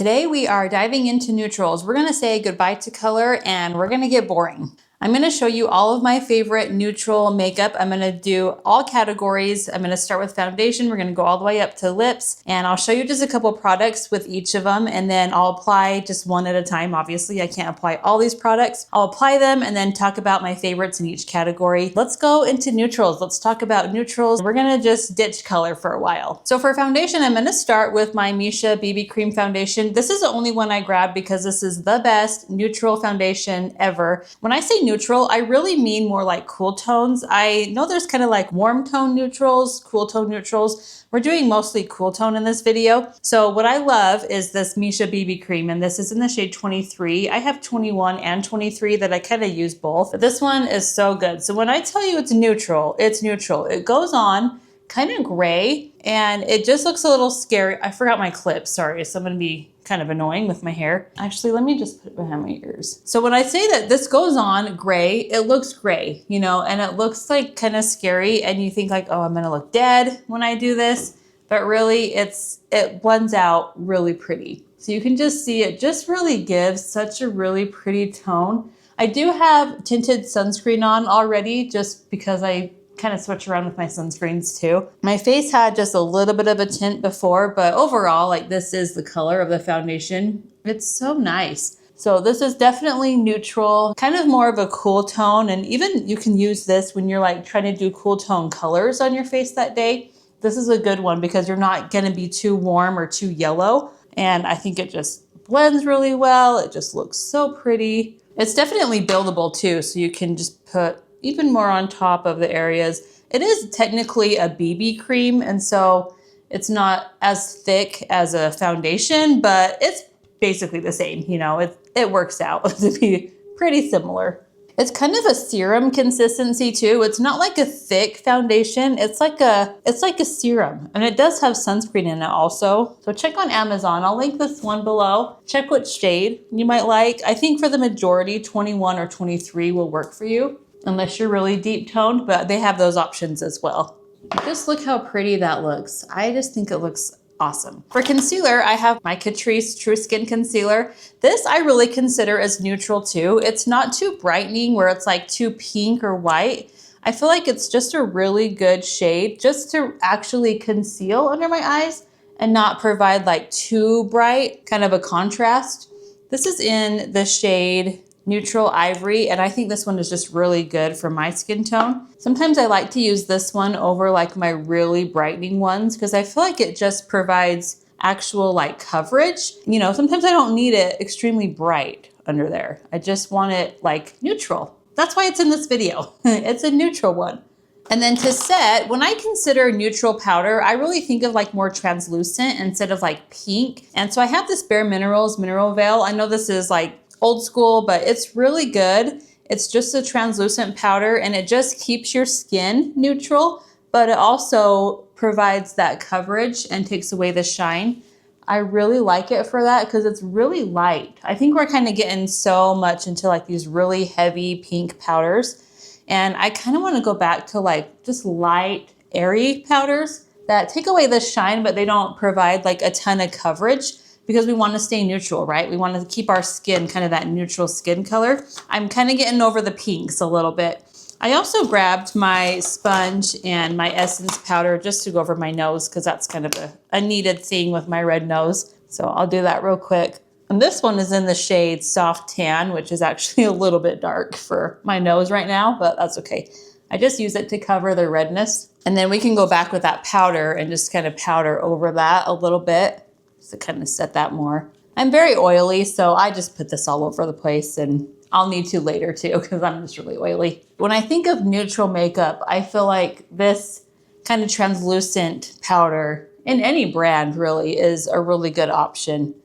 Today we are diving into neutrals. We're gonna say goodbye to color and we're gonna get boring. I'm gonna show you all of my favorite neutral makeup. I'm gonna do all categories. I'm gonna start with foundation. We're gonna go all the way up to lips, and I'll show you just a couple products with each of them, and then I'll apply just one at a time. Obviously, I can't apply all these products. I'll apply them and then talk about my favorites in each category. Let's go into neutrals. Let's talk about neutrals. We're gonna just ditch color for a while. So for foundation, I'm gonna start with my Misha BB Cream Foundation. This is the only one I grabbed because this is the best neutral foundation ever. When I say neutral, I really mean more like cool tones. I know there's kind of like warm tone neutrals, cool tone neutrals. We're doing mostly cool tone in this video. So what I love is this Misha BB Cream, and this is in the shade 23. I have 21 and 23 that I kind of use both. But this one is so good. So when I tell you it's neutral, it's neutral. It goes on kind of gray and it just looks a little scary. I forgot my clip, sorry. So I'm gonna be kind of annoying with my hair. Actually, let me just put it behind my ears. So when I say that this goes on gray, it looks gray, you know, and it looks like kind of scary, and you think like, oh, I'm gonna look dead when I do this, but really it blends out really pretty. So you can just see it just really gives such a really pretty tone. I do have tinted sunscreen on already just because I kind of switch around with my sunscreens too. My face had just a little bit of a tint before, but overall, like, this is the color of the foundation. It's so nice. So this is definitely neutral, kind of more of a cool tone. And even you can use this when you're like trying to do cool tone colors on your face that day. This is a good one because you're not going to be too warm or too yellow. And I think it just blends really well. It just looks so pretty. It's definitely buildable too. So you can just put even more on top of the areas. It is technically a BB cream, and so it's not as thick as a foundation, but it's basically the same. You know, it works out to be pretty similar. It's kind of a serum consistency too. It's not like a thick foundation. It's like a serum, and it does have sunscreen in it also. So check on Amazon. I'll link this one below. Check what shade you might like. I think for the majority, 21 or 23 will work for you, unless you're really deep toned, but they have those options as well. Just look how pretty that looks. I just think it looks awesome. For concealer, I have my Catrice True Skin Concealer. This I really consider as neutral too. It's not too brightening where it's like too pink or white. I feel like it's just a really good shade just to actually conceal under my eyes and not provide like too bright, kind of a contrast. This is in the shade Neutral Ivory, and I think this one is just really good for my skin tone. Sometimes I like to use this one over like my really brightening ones because I feel like it just provides actual like coverage. You know, sometimes I don't need it extremely bright under there. I just want it like neutral. That's why it's in this video. It's a neutral one. And then to set, when I consider neutral powder, I really think of like more translucent instead of like pink. And so I have this bareminerals Mineral Veil. I know this is like old school, but it's really good. It's just a translucent powder and it just keeps your skin neutral, but it also provides that coverage and takes away the shine. I really like it for that because it's really light. I think we're kind of getting so much into like these really heavy pink powders, and I kind of want to go back to like just light, airy powders that take away the shine, but they don't provide like a ton of coverage, because we want to stay neutral, right? We want to keep our skin kind of that neutral skin color. I'm kind of getting over the pinks a little bit. I also grabbed my sponge and my essence powder just to go over my nose because that's kind of a needed thing with my red nose. So I'll do that real quick. And this one is in the shade Soft Tan, which is actually a little bit dark for my nose right now, but that's okay. I just use it to cover the redness. And then we can go back with that powder and just kind of powder over that a little bit, to kind of set that more. I'm very oily, so I just put this all over the place, and I'll need to later too because I'm just really oily. When I think of neutral makeup, I feel like this kind of translucent powder in any brand really is a really good option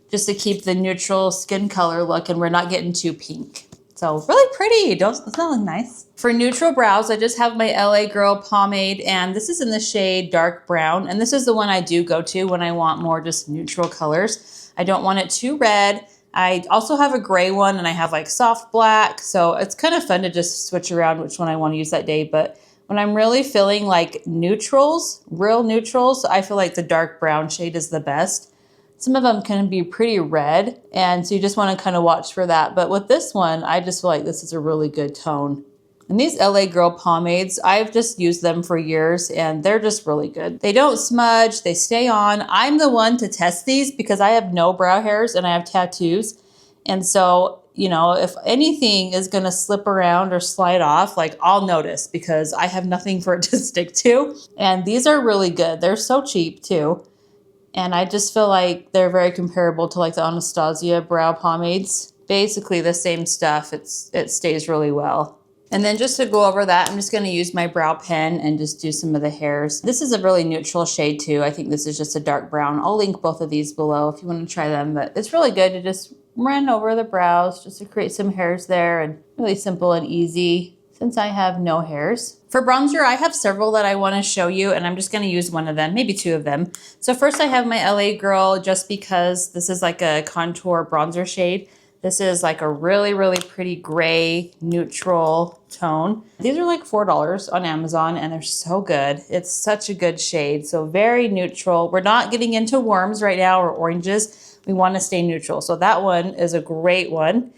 just to keep the neutral skin color look and we're not getting too pink. So really pretty, doesn't that look nice? For neutral brows, I just have my LA Girl pomade, and this is in the shade Dark Brown. And this is the one I do go to when I want more just neutral colors. I don't want it too red. I also have a gray one, and I have like soft black. So it's kind of fun to just switch around which one I want to use that day. But when I'm really feeling like neutrals, real neutrals, I feel like the dark brown shade is the best. Some of them can be pretty red, and so you just want to kind of watch for that. But with this one, I just feel like this is a really good tone. And these LA Girl pomades, I've just used them for years and they're just really good. They don't smudge, they stay on. I'm the one to test these because I have no brow hairs and I have tattoos. And so, you know, if anything is gonna slip around or slide off, like I'll notice because I have nothing for it to stick to. And these are really good. They're so cheap too. And I just feel like they're very comparable to like the Anastasia brow pomades. Basically the same stuff, it stays really well. And then just to go over that, I'm just going to use my brow pen and just do some of the hairs. This is a really neutral shade too. I think this is just a dark brown. I'll link both of these below if you want to try them, but it's really good to just run over the brows just to create some hairs there, and really simple and easy since I have no hairs. For bronzer, I have several that I want to show you, and I'm just going to use one of them, maybe two of them. So first I have my LA Girl, just because this is like a contour bronzer shade. This is like a really, really pretty gray neutral tone. These are like $4 on Amazon and they're so good. It's such a good shade. So very neutral. We're not getting into warms right now or oranges. We want to stay neutral. So that one is a great one.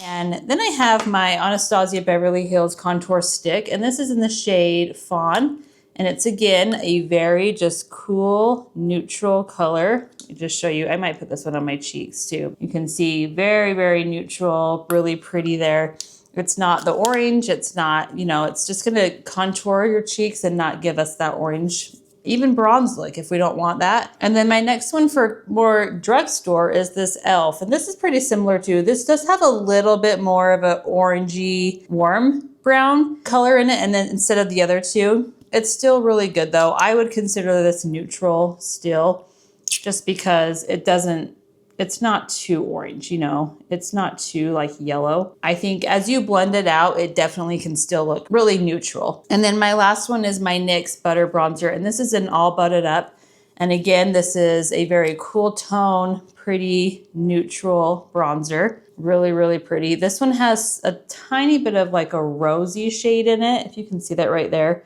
And then I have my Anastasia Beverly Hills Contour Stick, and this is in the shade Fawn. And it's again a very just cool neutral color. Let me just show you. I might put this one on my cheeks too. You can see very, very neutral, really pretty there. It's not the orange. It's not, you know, it's just gonna contour your cheeks and not give us that orange, even bronze look if we don't want that. And then my next one for more drugstore is this e.l.f. And this is pretty similar too. This does have a little bit more of an orangey warm brown color in it, and then instead of the other two. It's still really good though. I would consider this neutral still, just because it's not too orange, you know, it's not too like yellow. I think as you blend it out, it definitely can still look really neutral. And then my last one is my NYX Butter Bronzer, and this is an all butted up. And again, this is a very cool tone, pretty neutral bronzer. Really, really pretty. This one has a tiny bit of like a rosy shade in it, if you can see that right there.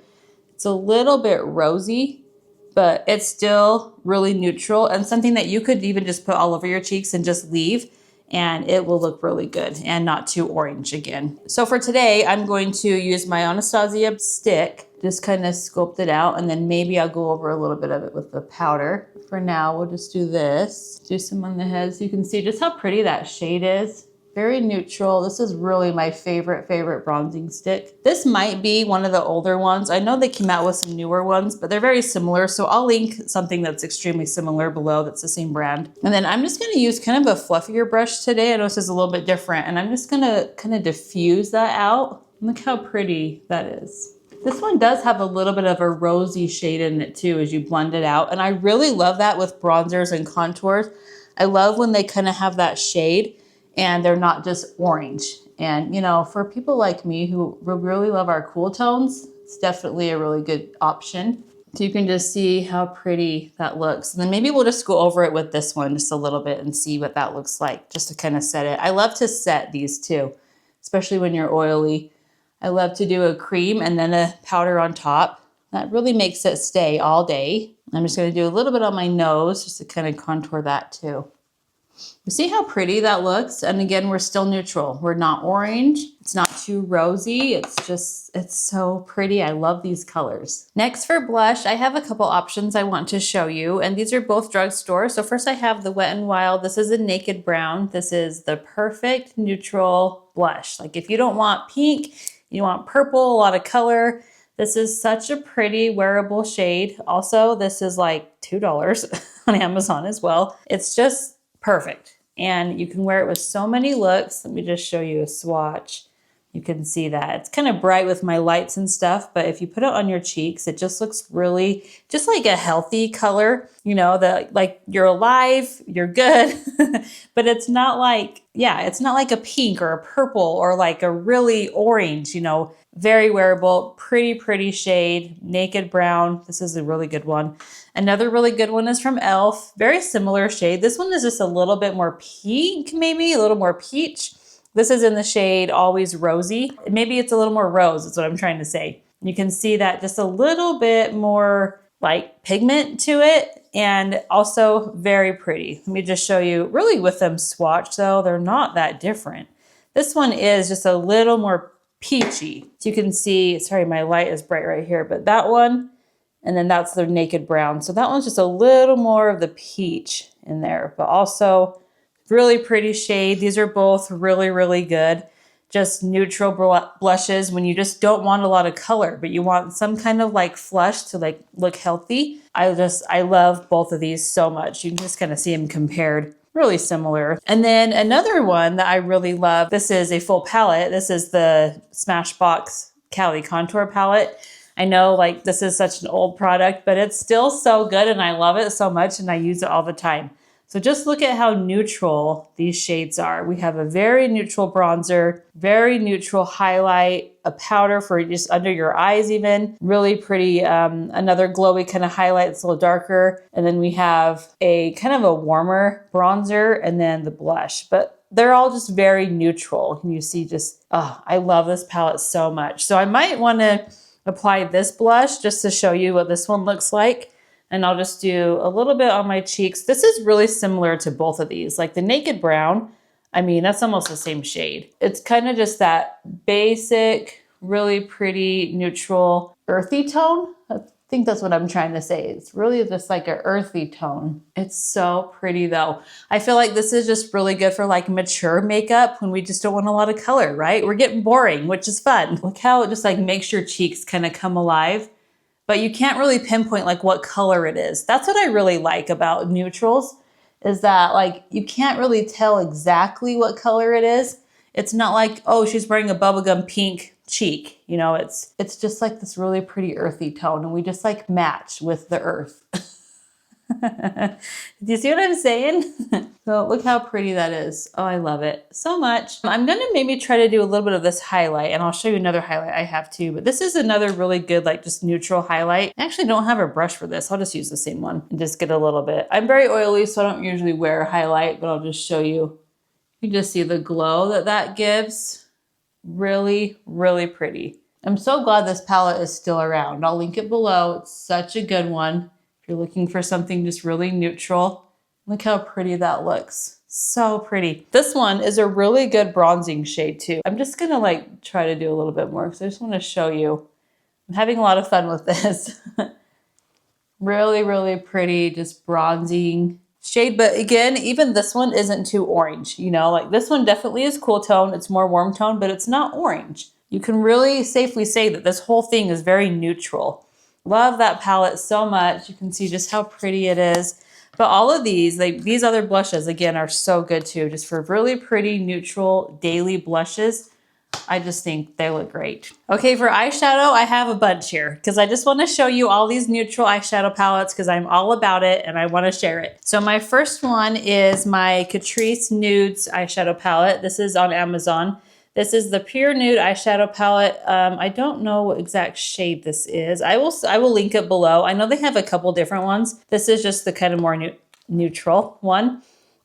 It's a little bit rosy, but it's still really neutral and something that you could even just put all over your cheeks and just leave, and it will look really good and not too orange again. So for today, I'm going to use my Anastasia stick, just kind of sculpt it out, and then maybe I'll go over a little bit of it with the powder. For now, we'll just do this. Do some on the head so you can see just how pretty that shade is. Very neutral. This is really my favorite bronzing stick. This might be one of the older ones. I know they came out with some newer ones, but they're very similar. So I'll link something that's extremely similar below that's the same brand. And then I'm just going to use kind of a fluffier brush today. I know this is a little bit different, and I'm just going to kind of diffuse that out. Look how pretty that is. This one does have a little bit of a rosy shade in it too as you blend it out. And I really love that with bronzers and contours. I love when they kind of have that shade and they're not just orange. And you know, for people like me who really love our cool tones, it's definitely a really good option. So you can just see how pretty that looks. And then maybe we'll just go over it with this one just a little bit and see what that looks like, just to kind of set it. I love to set these too, especially when you're oily. I love to do a cream and then a powder on top. That really makes it stay all day. I'm just gonna do a little bit on my nose just to kind of contour that too. You see how pretty that looks? And again, we're still neutral. We're not orange. It's not too rosy. It's so pretty. I love these colors. Next for blush, I have a couple options I want to show you, and these are both drugstore. So first I have the Wet n Wild. This is a naked brown. This is the perfect neutral blush. Like if you don't want pink, you want purple, a lot of color. This is such a pretty wearable shade. Also, this is like $2 on Amazon as well. It's just perfect. And you can wear it with so many looks. Let me just show you a swatch. You can see that. It's kind of bright with my lights and stuff, but if you put it on your cheeks, it just looks really, just like a healthy color, you know, that like you're alive, you're good, but it's not like, yeah, it's not like a pink or a purple or like a really orange, you know, very wearable, pretty shade, naked brown. This is a really good one. Another really good one is from e.l.f. Very similar shade. This one is just a little bit more pink, maybe a little more peach. This is in the shade Always Rosy. Maybe it's a little more rose, is what I'm trying to say. You can see that just a little bit more like pigment to it. and also very pretty. Let me just show you, really with them swatched though, they're not that different. This one is just a little more peachy. So you can see, sorry, my light is bright right here, but that one, and then that's the naked brown. So that one's just a little more of the peach in there, but also really pretty shade. These are both really, really good. Just neutral blushes when you just don't want a lot of color, but you want some kind of like flush to like look healthy. I love both of these so much. You can just kind of see them compared. Really similar. And then another one that I really love, this is a full palette. This is the Smashbox Cali Contour Palette. I know like this is such an old product, but it's still so good and I love it so much and I use it all the time. So just look at how neutral these shades are. We have a very neutral bronzer, very neutral highlight, a powder for just under your eyes even. Really pretty, another glowy kind of highlight that's a little darker. And then we have a kind of a warmer bronzer and then the blush. But they're all just very neutral. And you see just, oh, I love this palette so much. So I might want to apply this blush just to show you what this one looks like. And I'll just do a little bit on my cheeks. This is really similar to both of these. Like the Naked Brown, I mean, that's almost the same shade. It's kind of just that basic, really pretty, neutral, earthy tone. I think that's what I'm trying to say. It's really just like an earthy tone. It's so pretty though. I feel like this is just really good for like mature makeup when we just don't want a lot of color, right? We're getting boring, which is fun. Look how it just like makes your cheeks kind of come alive. But you can't really pinpoint like what color it is. That's what I really like about neutrals, is that like you can't really tell exactly what color it is. It's not like, oh, she's wearing a bubblegum pink cheek. You know, it's just like this really pretty earthy tone and we just like match with the earth. Do you see what I'm saying? So look how pretty that is. Oh, I love it so much. I'm gonna maybe try to do a little bit of this highlight and I'll show you another highlight I have too, but this is another really good, like just neutral highlight. I actually don't have a brush for this. I'll just use the same one and just get a little bit. I'm very oily, so I don't usually wear a highlight, but I'll just show you. You can just see the glow that that gives. Really, really pretty. I'm so glad this palette is still around. I'll link it below. It's such a good one. You're looking for something just really neutral. Look how pretty that looks. So pretty. This one is a really good bronzing shade too. I'm just gonna like try to do a little bit more because I just want to show you. I'm having a lot of fun with this. Really, really pretty, just bronzing shade. But again, even this one isn't too orange. You know, like this one definitely is cool tone. It's more warm tone, but it's not orange. You can really safely say that this whole thing is very neutral. Love that palette so much. You can see just how pretty it is. But all of these, like these other blushes, again, are so good too. Just for really pretty, neutral, daily blushes. I just think they look great. Okay, for eyeshadow, I have a bunch here because I just want to show you all these neutral eyeshadow palettes because I'm all about it and I want to share it. So my first one is my Catrice Nudes eyeshadow palette. This is on Amazon. This is the Pure Nude eyeshadow palette. I don't know what exact shade this is. I will link it below. I know they have a couple different ones. This is just the kind of more neutral one.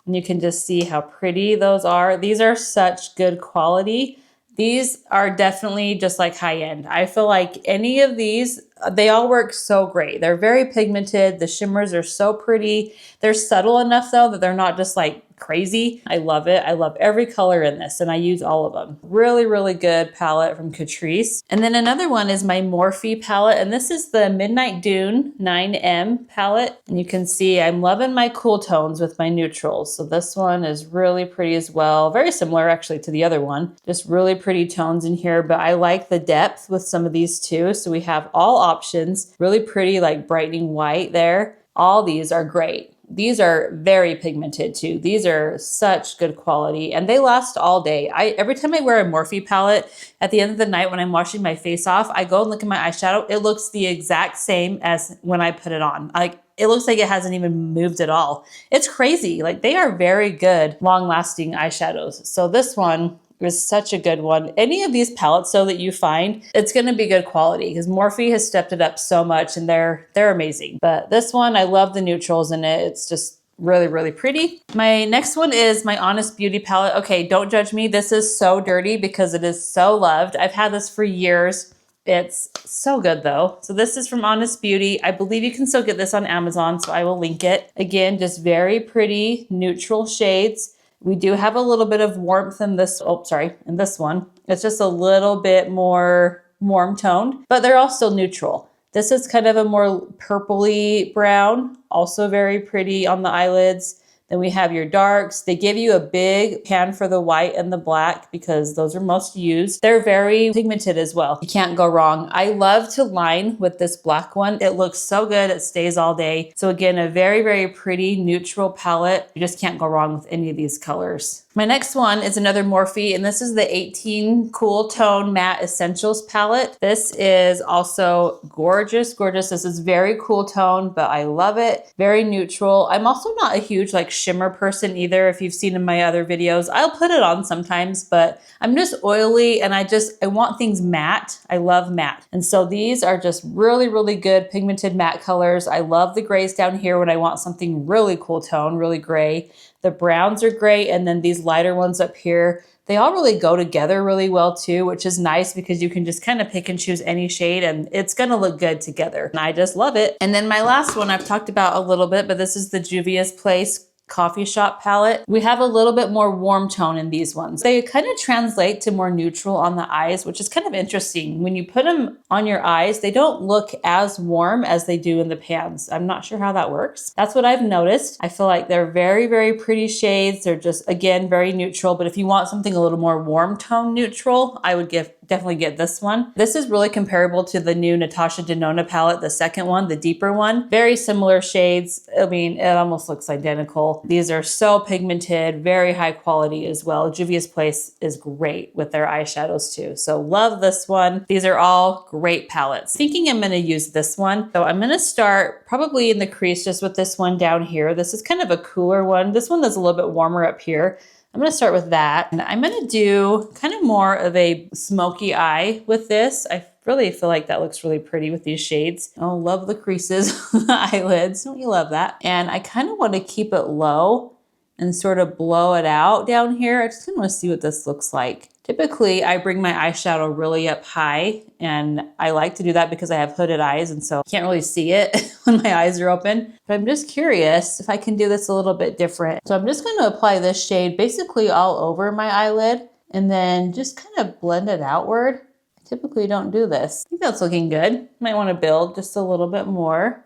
And you can just see how pretty those are. These are such good quality. These are definitely just like high end. I feel like any of these, they all work so great. They're very pigmented. The shimmers are so pretty. They're subtle enough though that they're not just like crazy. I love it. I love every color in this and I use all of them. Really, really good palette from Catrice. And then another one is my Morphe palette. And this is the Midnight Dune 9M palette. And you can see I'm loving my cool tones with my neutrals. So this one is really pretty as well. Very similar actually to the other one. Just really pretty tones in here, but I like the depth with some of these too. So we have all options, really pretty like brightening white there. All these are great. These are very pigmented too. These are such good quality and they last all day. Every time I wear a Morphe palette, at the end of the night when I'm washing my face off, I go and look at my eyeshadow. It looks the exact same as when I put it on. Like it looks like it hasn't even moved at all. It's crazy. Like they are very good, long lasting eyeshadows. So this one is such a good one. Any of these palettes though that you find, it's going to be good quality because Morphe has stepped it up so much and they're amazing. But this one, I love the neutrals in it. It's just really, really pretty. My next one is my Honest Beauty palette. Okay, don't judge me. This is so dirty because it is so loved. I've had this for years. It's so good though. So this is from Honest Beauty. I believe you can still get this on Amazon, so I will link it. Again, just very pretty neutral shades. We do have a little bit of warmth in this, in this one. It's just a little bit more warm toned, but they're all still neutral. This is kind of a more purpley brown, also very pretty on the eyelids. Then we have your darks. They give you a big pan for the white and the black because those are most used. They're very pigmented as well. You can't go wrong. I love to line with this black one. It looks so good. It stays all day. So again, a very, very pretty neutral palette. You just can't go wrong with any of these colors. My next one is another Morphe, and this is the 18 Cool Tone Matte Essentials palette. This is also gorgeous, gorgeous. This is very cool tone, but I love it. Very neutral. I'm also not a huge like shimmer person either. If you've seen in my other videos, I'll put it on sometimes, but I'm just oily and I want things matte. I love matte. And so these are just really, really good pigmented matte colors. I love the grays down here when I want something really cool tone, really gray. The browns are great, and then these lighter ones up here, they all really go together really well too, which is nice because you can just kind of pick and choose any shade and it's gonna look good together. And I just love it. And then my last one I've talked about a little bit, but this is the Juvia's Place Coffee Shop palette. We have a little bit more warm tone in these ones. They kind of translate to more neutral on the eyes, which is kind of interesting. When you put them on your eyes, they don't look as warm as they do in the pans. I'm not sure how that works. That's what I've noticed. I feel like they're very, very pretty shades. They're just, again, very neutral. But if you want something a little more warm tone neutral, I would definitely get this one. This is really comparable to the new Natasha Denona palette, the second one, the deeper one. Very similar shades. I mean, it almost looks identical. These are so pigmented, very high quality as well. Juvia's Place is great with their eyeshadows too. So love this one. These are all great palettes. Thinking I'm gonna use this one. So I'm gonna start probably in the crease just with this one down here. This is kind of a cooler one. This one is a little bit warmer up here. I'm gonna start with that. And I'm gonna do kind of more of a smoky eye with this. I really feel like that looks really pretty with these shades. Oh, love the creases on the eyelids. Don't you love that? And I kind of want to keep it low and sort of blow it out down here. I just kind of want to see what this looks like. Typically, I bring my eyeshadow really up high, and I like to do that because I have hooded eyes, and so I can't really see it when my eyes are open. But I'm just curious if I can do this a little bit different. So I'm just going to apply this shade basically all over my eyelid, and then just kind of blend it outward. I typically don't do this. I think that's looking good. Might want to build just a little bit more.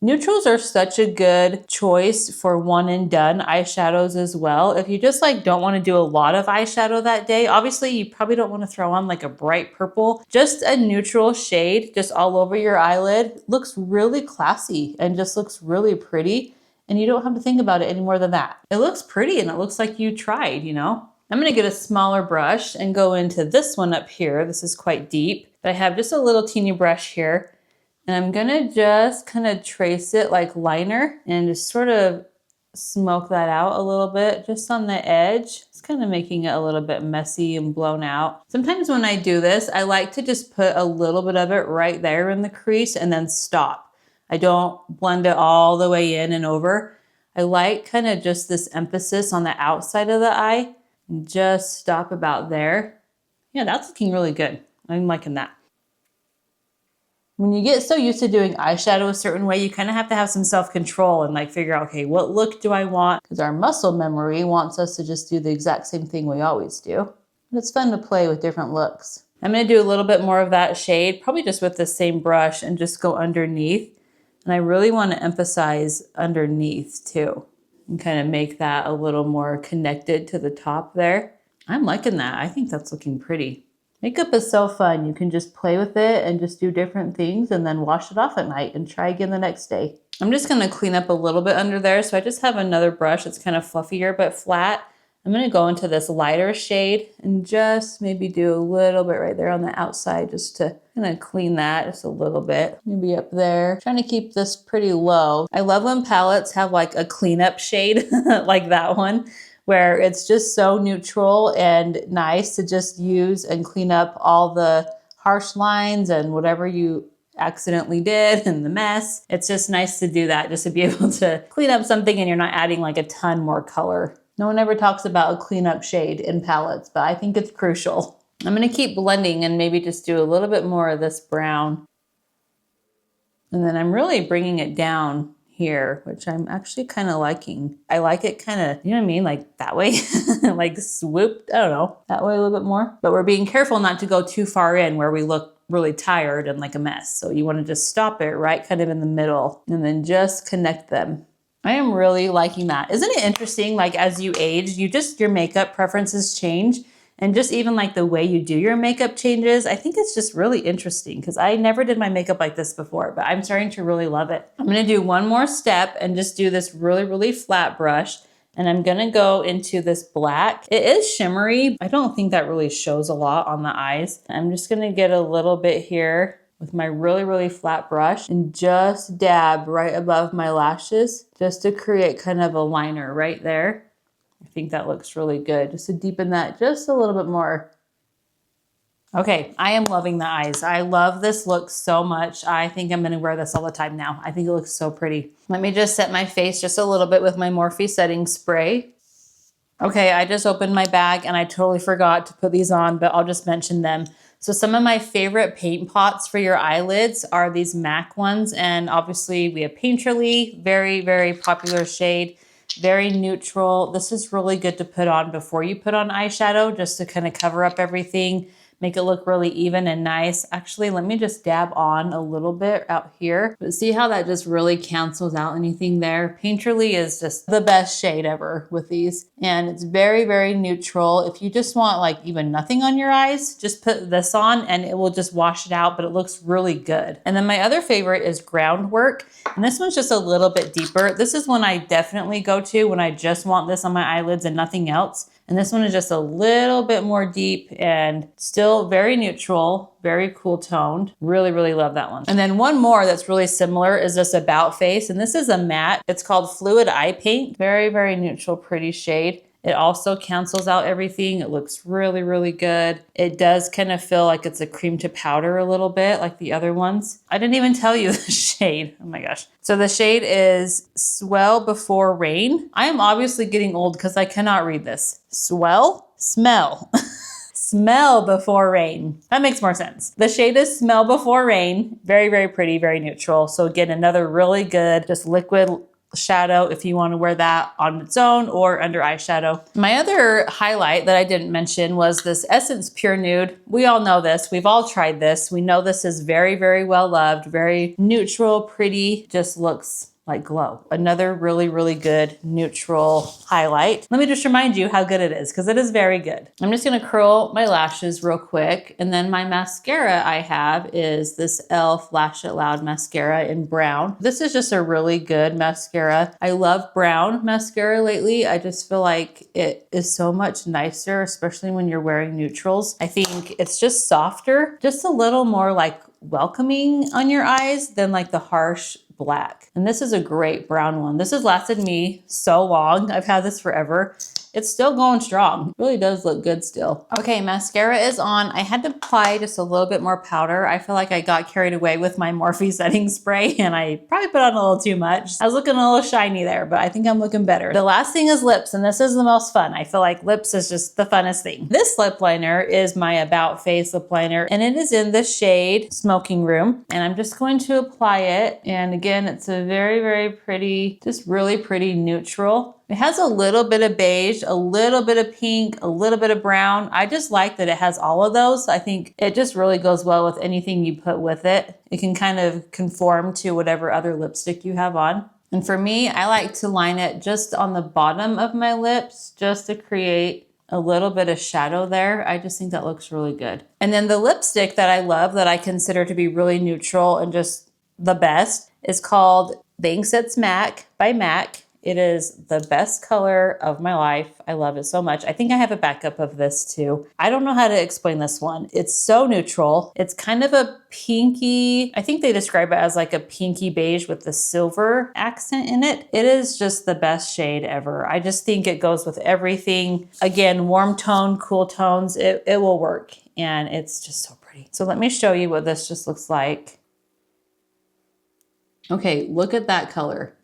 Neutrals are such a good choice for one and done eyeshadows as well. If you just like don't want to do a lot of eyeshadow that day, obviously you probably don't want to throw on like a bright purple. Just a neutral shade just all over your eyelid looks really classy and just looks really pretty. And you don't have to think about it any more than that. It looks pretty and it looks like you tried, you know? I'm gonna get a smaller brush and go into this one up here. This is quite deep, but I have just a little teeny brush here. And I'm gonna just kind of trace it like liner and just sort of smoke that out a little bit just on the edge. It's kind of making it a little bit messy and blown out. Sometimes when I do this, I like to just put a little bit of it right there in the crease and then stop. I don't blend it all the way in and over. I like kind of just this emphasis on the outside of the eye and just stop about there. Yeah, that's looking really good. I'm liking that. When you get so used to doing eyeshadow a certain way, you kind of have to have some self-control and like figure out, okay, what look do I want? Because our muscle memory wants us to just do the exact same thing we always do. And it's fun to play with different looks. I'm gonna do a little bit more of that shade, probably just with the same brush and just go underneath. And I really want to emphasize underneath too and kind of make that a little more connected to the top there. I'm liking that. I think that's looking pretty. Makeup is so fun. You can just play with it and just do different things and then wash it off at night and try again the next day. I'm just gonna clean up a little bit under there. So I just have another brush that's kind of fluffier but flat. I'm gonna go into this lighter shade and just maybe do a little bit right there on the outside just to kind of clean that just a little bit. Maybe up there. Trying to keep this pretty low. I love when palettes have like a cleanup shade like that one, where it's just so neutral and nice to just use and clean up all the harsh lines and whatever you accidentally did and the mess. It's just nice to do that, just to be able to clean up something and you're not adding like a ton more color. No one ever talks about a cleanup shade in palettes, but I think it's crucial. I'm gonna keep blending and maybe just do a little bit more of this brown. And then I'm really bringing it down here, which I'm actually kind of liking. I like it kind of, you know what I mean? Like that way, like swooped, I don't know, that way a little bit more. But we're being careful not to go too far in where we look really tired and like a mess. So you want to just stop it right kind of in the middle and then just connect them. I am really liking that. Isn't it interesting? Like as you age, your makeup preferences change. And just even like the way you do your makeup changes. I think it's just really interesting because I never did my makeup like this before, but I'm starting to really love it. I'm gonna do one more step and just do this really, really flat brush. And I'm gonna go into this black. It is shimmery. I don't think that really shows a lot on the eyes. I'm just gonna get a little bit here with my really, really flat brush and just dab right above my lashes just to create kind of a liner right there. I think that looks really good, just to deepen that just a little bit more. Okay, I am loving the eyes. I love this look so much. I think I'm gonna wear this all the time now. I think it looks so pretty. Let me just set my face just a little bit with my Morphe setting spray. Okay, I just opened my bag and I totally forgot to put these on, but I'll just mention them. So some of my favorite paint pots for your eyelids are these MAC ones. And obviously we have Painterly, very, very popular shade. Very neutral. This is really good to put on before you put on eyeshadow, just to kind of cover up everything, make it look really even and nice. Actually, let me just dab on a little bit out here. But see how that just really cancels out anything there? Painterly is just the best shade ever with these. And it's very, very neutral. If you just want like even nothing on your eyes, just put this on and it will just wash it out, but it looks really good. And then my other favorite is Groundwork. And this one's just a little bit deeper. This is one I definitely go to when I just want this on my eyelids and nothing else. And this one is just a little bit more deep and still very neutral, very cool toned. Really, really love that one. And then one more that's really similar is this About Face. And this is a matte. It's called Fluid Eye Paint. Very, very neutral, pretty shade. It also cancels out everything. It looks really, really good. It does kind of feel like it's a cream to powder a little bit like the other ones. I didn't even tell you the shade. Oh my gosh. So the shade is Swell Before Rain. I am obviously getting old because I cannot read this. Smell. Smell Before Rain. That makes more sense. The shade is Smell Before Rain. Very, very pretty, very neutral. So again, another really good, just liquid shadow if you want to wear that on its own or under eyeshadow. My other highlight that I didn't mention was this Essence Pure Nude. We all know this. We've all tried this. We know this is very, very well loved, very neutral, pretty, just looks like glow. Another really, really good neutral highlight. Let me just remind you how good it is because it is very good. I'm just gonna curl my lashes real quick. And then my mascara I have is this e.l.f. Lash It Loud mascara in brown. This is just a really good mascara. I love brown mascara lately. I just feel like it is so much nicer, especially when you're wearing neutrals. I think it's just softer, just a little more like welcoming on your eyes than like the harsh black. And this is a great brown one. This has lasted me so long. I've had this forever. It's still going strong. It really does look good still. Okay, mascara is on. I had to apply just a little bit more powder. I feel like I got carried away with my Morphe setting spray and I probably put on a little too much. I was looking a little shiny there, but I think I'm looking better. The last thing is lips, and this is the most fun. I feel like lips is just the funnest thing. This lip liner is my About Face lip liner, and it is in the shade Smoking Room. And I'm just going to apply it. And again, it's a very, very pretty, just really pretty neutral. It has a little bit of beige, a little bit of pink, a little bit of brown. I just like that it has all of those. I think it just really goes well with anything you put with it. It can kind of conform to whatever other lipstick you have on. And for me, I like to line it just on the bottom of my lips just to create a little bit of shadow there. I just think that looks really good. And then the lipstick that I love that I consider to be really neutral and just the best is called Thanks It's MAC by MAC. It is the best color of my life. I love it so much. I think I have a backup of this too. I don't know how to explain this one. It's so neutral. It's kind of a pinky, I think they describe it as like a pinky beige with the silver accent in it. It is just the best shade ever. I just think it goes with everything. Again, warm tone, cool tones, it will work. And it's just so pretty. So let me show you what this just looks like. Okay, look at that color.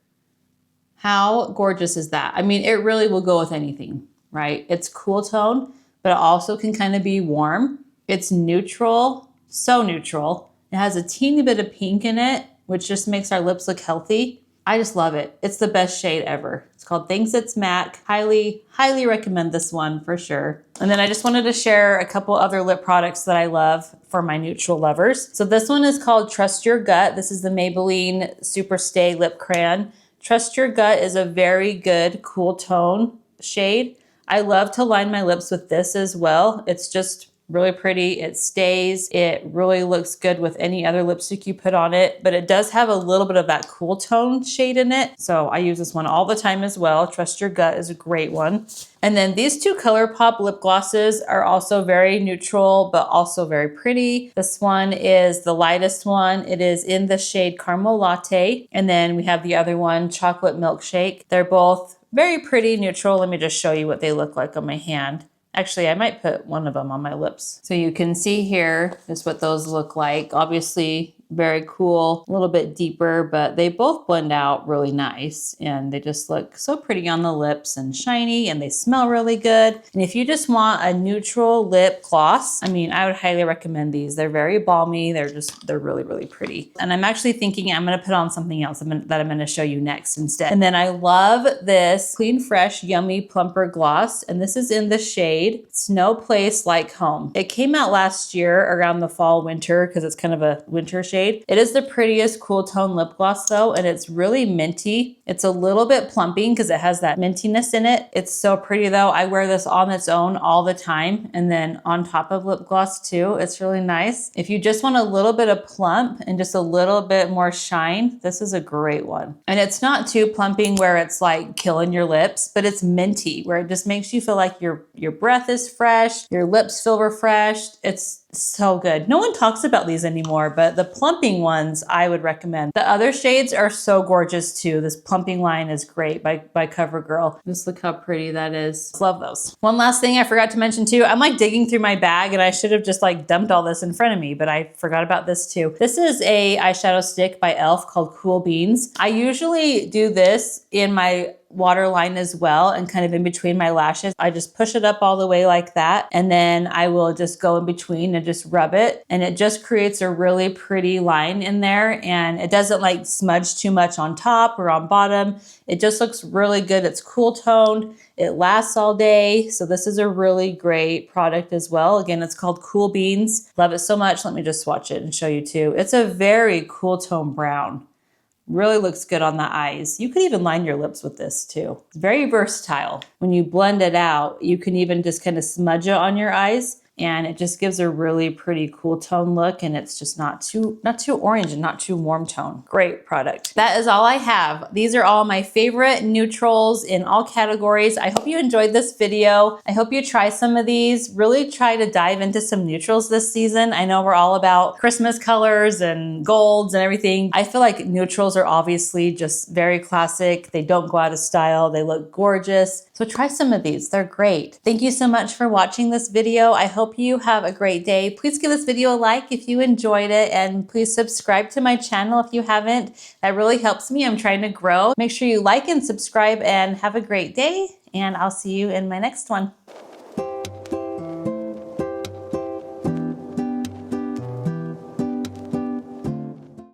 How gorgeous is that? I mean, it really will go with anything, right? It's cool tone, but it also can kind of be warm. It's neutral, so neutral. It has a teeny bit of pink in it, which just makes our lips look healthy. I just love it. It's the best shade ever. It's called Thanks It's MAC. Highly, highly recommend this one for sure. And then I just wanted to share a couple other lip products that I love for my neutral lovers. So this one is called Trust Your Gut. This is the Maybelline Super Stay Lip Crayon. Trust Your Gut is a very good cool tone shade. I love to line my lips with this as well. It's just really pretty. It stays. It really looks good with any other lipstick you put on it, but it does have a little bit of that cool tone shade in it. So I use this one all the time as well. Trust Your Gut is a great one. And then these two ColourPop lip glosses are also very neutral, but also very pretty. This one is the lightest one. It is in the shade Caramel Latte. And then we have the other one, Chocolate Milkshake. They're both very pretty neutral. Let me just show you what they look like on my hand. Actually, I might put one of them on my lips. So you can see here is what those look like. Obviously, very cool, a little bit deeper, but they both blend out really nice and they just look so pretty on the lips and shiny and they smell really good. And if you just want a neutral lip gloss, I mean, I would highly recommend these. They're very balmy. They're really, really pretty. And I'm actually thinking I'm gonna put on something else that I'm gonna show you next instead. And then I love this Clean Fresh Yummy Plumper Gloss. And this is in the shade It's No Place Like Home. It came out last year around the fall, winter, because it's kind of a winter shade. It is the prettiest cool tone lip gloss though, and it's really minty. It's a little bit plumping because it has that mintiness in it. It's so pretty though. I wear this on its own all the time, and then on top of lip gloss too. It's really nice. If you just want a little bit of plump and just a little bit more shine, this is a great one. And it's not too plumping where it's like killing your lips, but it's minty where it just makes you feel like your breath is fresh, your lips feel refreshed. It's so good. No one talks about these anymore, but the plumping ones I would recommend. The other shades are so gorgeous too. This plumping line is great by CoverGirl. Just look how pretty that is. Love those. One last thing I forgot to mention too, I'm like digging through my bag and I should have just like dumped all this in front of me, but I forgot about this too. This is a eyeshadow stick by e.l.f. called Cool Beans. I usually do this in my waterline as well and kind of in between my lashes. I just push it up all the way like that, and then I will just go in between and just rub it, and it just creates a really pretty line in there, and it doesn't like smudge too much on top or on bottom. It just looks really good. It's cool toned. It lasts all day. So this is a really great product as well. Again, it's called Cool Beans. Love it so much. Let me just swatch it and show you too. It's a very cool tone brown. Really looks good on the eyes. You could even line your lips with this too. It's very versatile. When you blend it out, you can even just kind of smudge it on your eyes, and it just gives a really pretty cool tone look, and it's just not too orange and not too warm tone. Great product. That is all I have. These are all my favorite neutrals in all categories. I hope you enjoyed this video. I hope you try some of these. Really try to dive into some neutrals this season. I know we're all about Christmas colors and golds and everything. I feel like neutrals are obviously just very classic. They don't go out of style. They look gorgeous. So try some of these. They're great. Thank you so much for watching this video. I hope you have a great day. Please give this video a like if you enjoyed it, and please subscribe to my channel if you haven't. That really helps me. I'm trying to grow. Make sure you like and subscribe, and have a great day, and I'll see you in my next one.